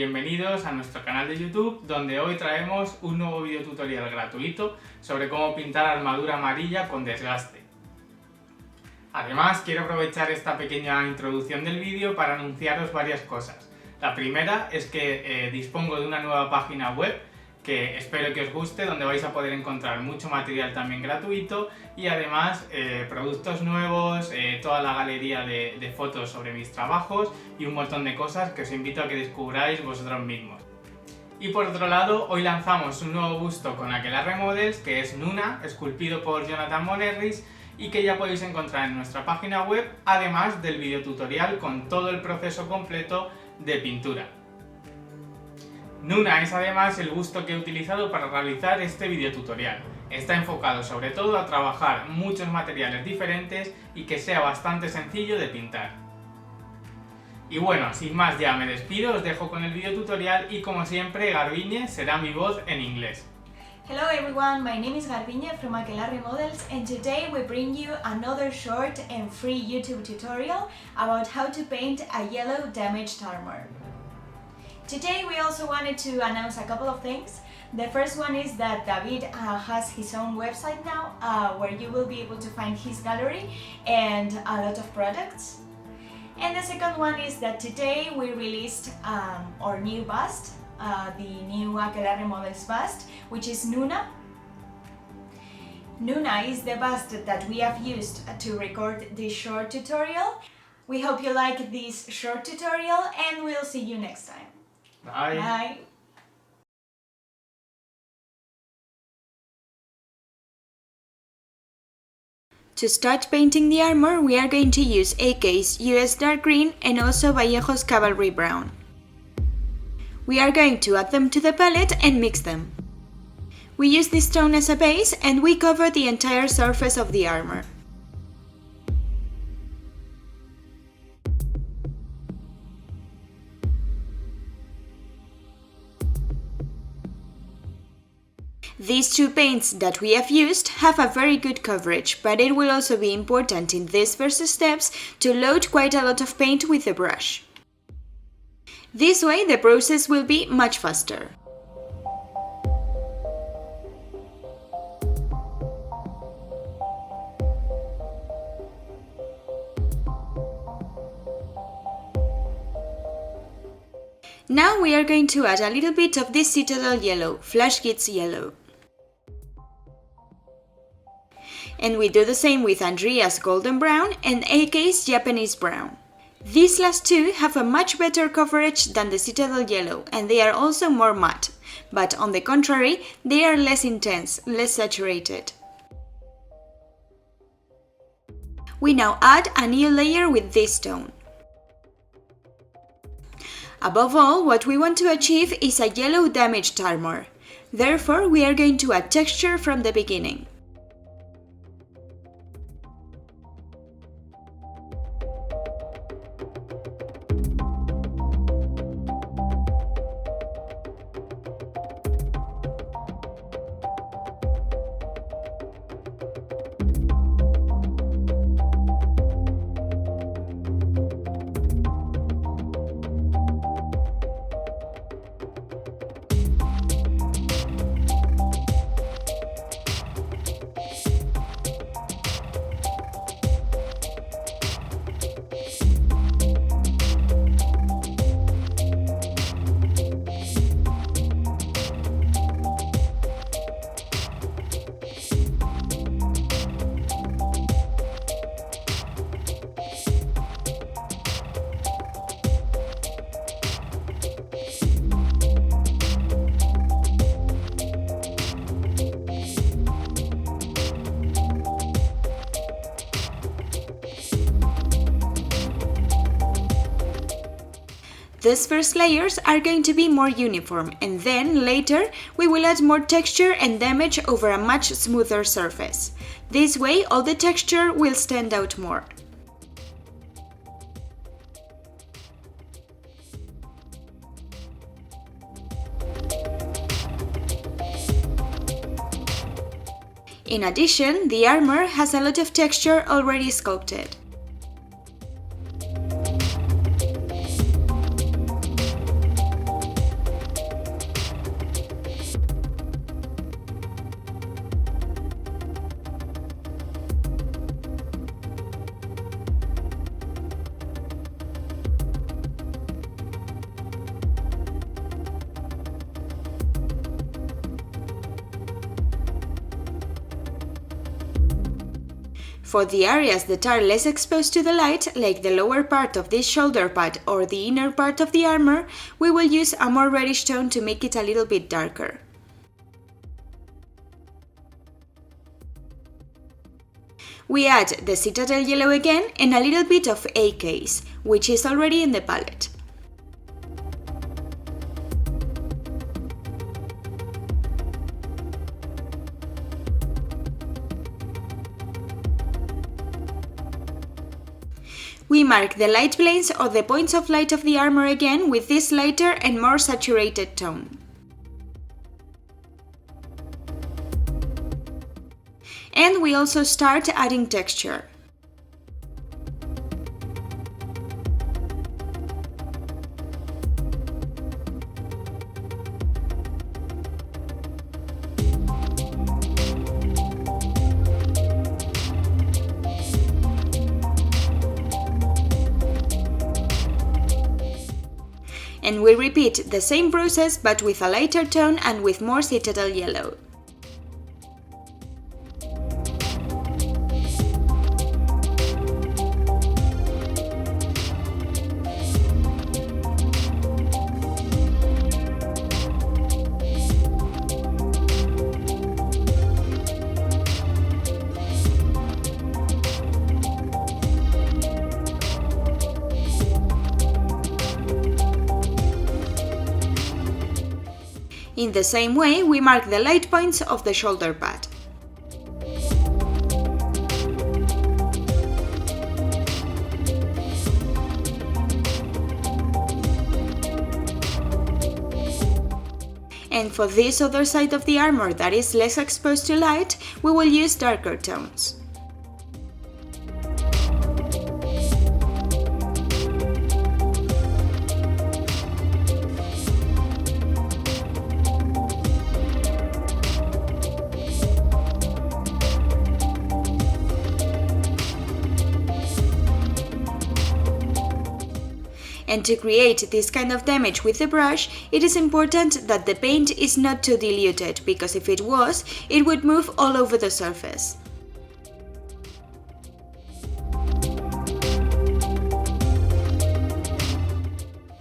bienvenidos a nuestro canal de YouTube, donde hoy traemos un nuevo video tutorial gratuito sobre cómo pintar armadura amarilla con desgaste. Además, quiero aprovechar esta pequeña introducción del vídeo para anunciaros varias cosas. La primera es que dispongo de una nueva página web que espero que os guste, donde vais a poder encontrar mucho material también gratuito y además productos nuevos, toda la galería de fotos sobre mis trabajos y un montón de cosas que os invito a que descubráis vosotros mismos. Y por otro lado, hoy lanzamos un nuevo busto con Akelarre Models, que es Noona, esculpido por Jonathan Monerris, y que ya podéis encontrar en nuestra página web, además del video tutorial con todo el proceso completo de pintura. Noona es además el busto que he utilizado para realizar este video tutorial. Está enfocado sobre todo a trabajar muchos materiales diferentes y que sea bastante sencillo de pintar. Y bueno, sin más ya me despido, os dejo con el video tutorial y como siempre Garbiñe será mi voz en inglés. Hello everyone, my name is Garbiñe from Akelarre Models, and today we bring you another short and free YouTube tutorial about how to paint a yellow damaged armor. Today we also wanted to announce a couple of things. The first one is that David has his own website now where you will be able to find his gallery and a lot of products. And the second one is that today we released our new bust, the new Akelarre Models bust, which is Noona. Noona is the bust that we have used to record this short tutorial. We hope you like this short tutorial and we'll see you next time. Bye. Bye. To start painting the armor, we are going to use AK's US Dark Green and also Vallejo's Cavalry Brown. We are going to add them to the palette and mix them. We use this stone as a base and we cover the entire surface of the armor. These two paints that we have used have a very good coverage, but it will also be important in these first steps to load quite a lot of paint with the brush. This way the process will be much faster. Now we are going to add a little bit of this citadel yellow, Flash Gits yellow. And we do the same with Andrea's golden brown and AK's Japanese brown. These last two have a much better coverage than the citadel yellow and they are also more matte, but on the contrary, they are less intense, less saturated. We now add a new layer with this stone. Above all, what we want to achieve is a yellow damaged armor. Therefore, we are going to add texture from the beginning. These first layers are going to be more uniform, and then later we will add more texture and damage over a much smoother surface. This way all the texture will stand out more. In addition, the armor has a lot of texture already sculpted. For the areas that are less exposed to the light, like the lower part of this shoulder pad or the inner part of the armor, we will use a more reddish tone to make it a little bit darker. We add the citadel yellow again and a little bit of Akelarre, which is already in the palette. We mark the light planes or the points of light of the armor again with this lighter and more saturated tone. And we also start adding texture. And we repeat the same process but with a lighter tone and with more citadel yellow. In the same way, we mark the light points of the shoulder pad. And for this other side of the armor that is less exposed to light, we will use darker tones. And to create this kind of damage with the brush, it is important that the paint is not too diluted, because if it was, it would move all over the surface.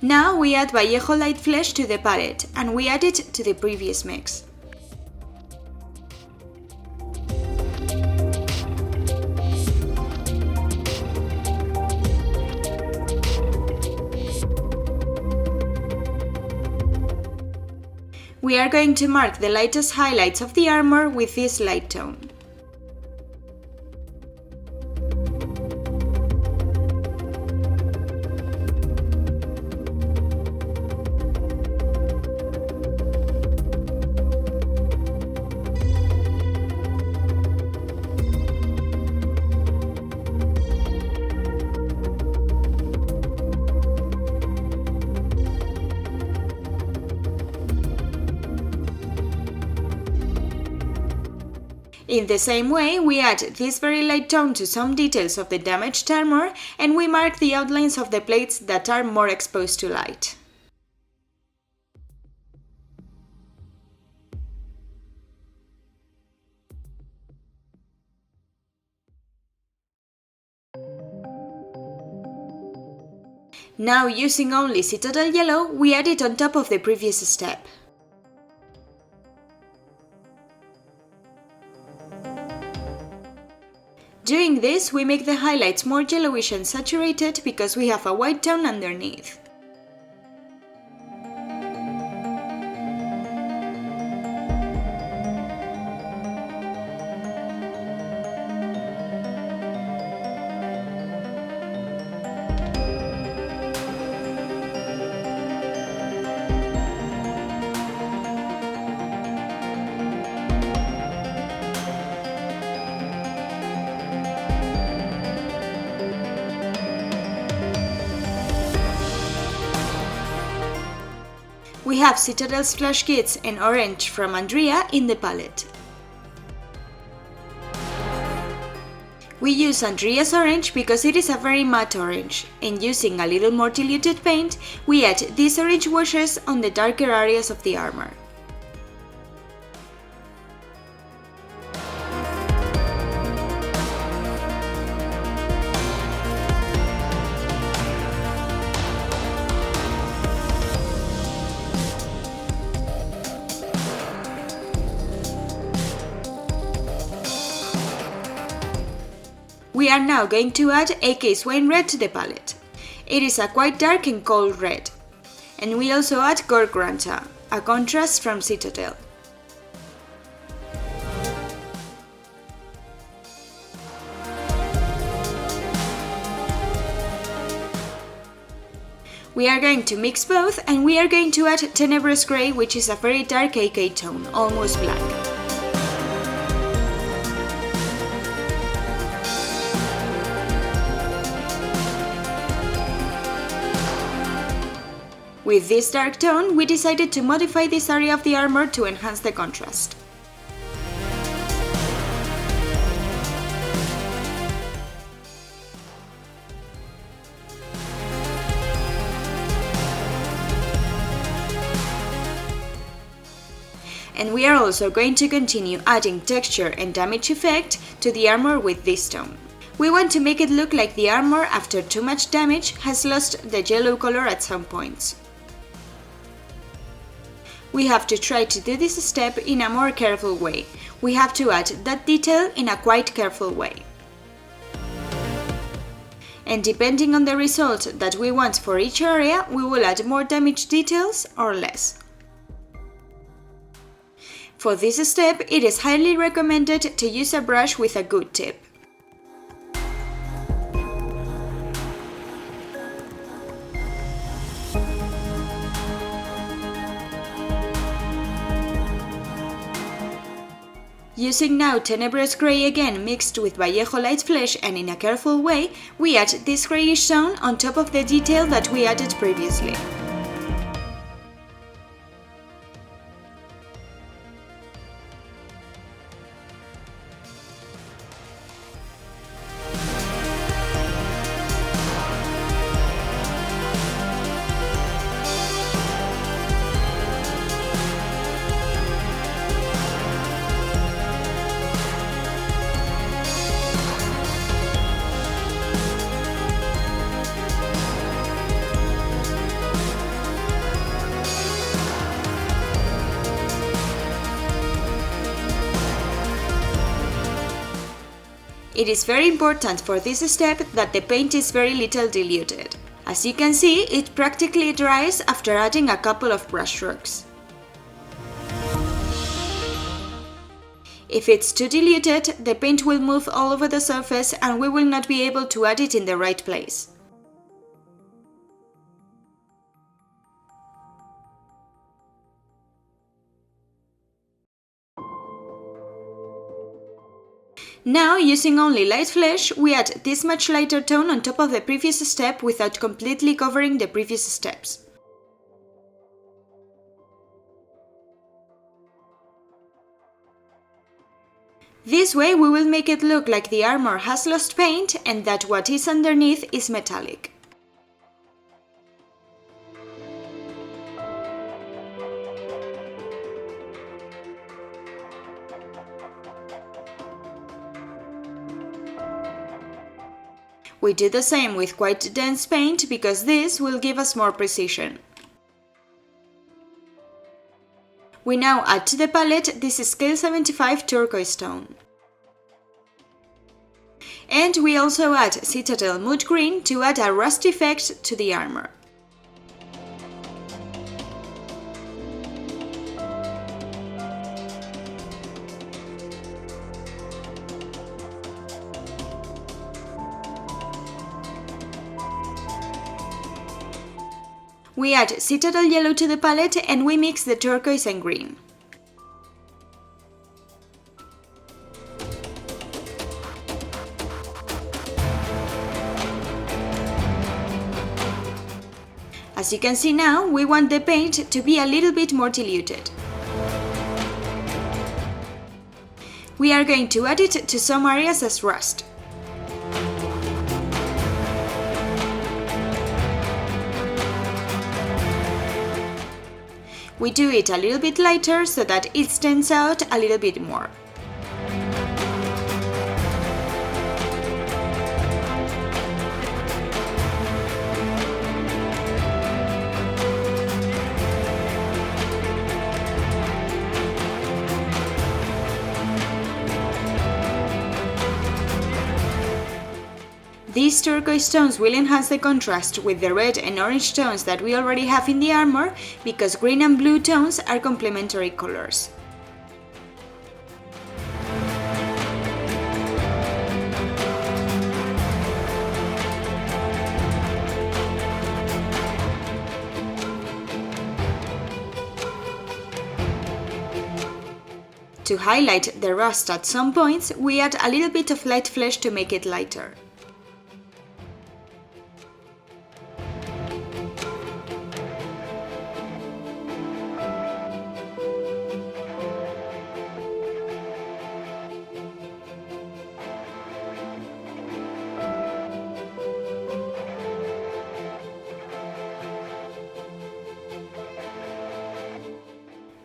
Now we add Vallejo Light Flesh to the palette, and we add it to the previous mix. We are going to mark the lightest highlights of the armor with this light tone. In the same way, we add this very light tone to some details of the damaged armor, and we mark the outlines of the plates that are more exposed to light. Now, using only citadel yellow, we add it on top of the previous step. Doing this, we make the highlights more yellowish and saturated because we have a white tone underneath. We have Citadel Splash Kits and Orange from Andrea in the palette. We use Andrea's orange because it is a very matte orange, and using a little more diluted paint, we add these orange washes on the darker areas of the armor. We are now going to add a case wine red to the palette. It is a quite dark and cold red. And we also add Gorgranta, a contrast from Citadel. We are going to mix both, and we are going to add Tenebrous Grey, which is a very dark AK tone, almost black. With this dark tone, we decided to modify this area of the armor to enhance the contrast. And we are also going to continue adding texture and damage effect to the armor with this tone. We want to make it look like the armor, after too much damage, has lost the yellow color at some points. We have to try to do this step in a more careful way. We have to add that detail in a quite careful way. And depending on the result that we want for each area, we will add more damage details or less. For this step, it is highly recommended to use a brush with a good tip. Using now Tenebrous Grey again mixed with Vallejo Light Flesh and in a careful way, we add this grayish tone on top of the detail that we added previously. It is very important for this step that the paint is very little diluted. As you can see, it practically dries after adding a couple of brush strokes. If it's too diluted, the paint will move all over the surface and we will not be able to add it in the right place. Now, using only light flesh, we add this much lighter tone on top of the previous step without completely covering the previous steps. This way we will make it look like the armor has lost paint and that what is underneath is metallic. We do the same with quite dense paint because this will give us more precision. We now add to the palette this scale 75 turquoise tone. And we also add Citadel Mood Green to add a rust effect to the armor. We add Citadel Yellow to the palette and we mix the turquoise and green. As you can see now, we want the paint to be a little bit more diluted. We are going to add it to some areas as rust. We do it a little bit lighter so that it stands out a little bit more. These turquoise tones will enhance the contrast with the red and orange tones that we already have in the armor, because green and blue tones are complementary colors. To highlight the rust at some points, we add a little bit of light flesh to make it lighter.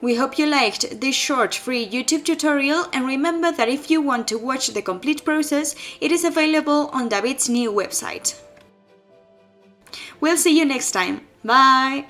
We hope you liked this short free YouTube tutorial, and remember that if you want to watch the complete process, it is available on David's new website. We'll see you next time. Bye!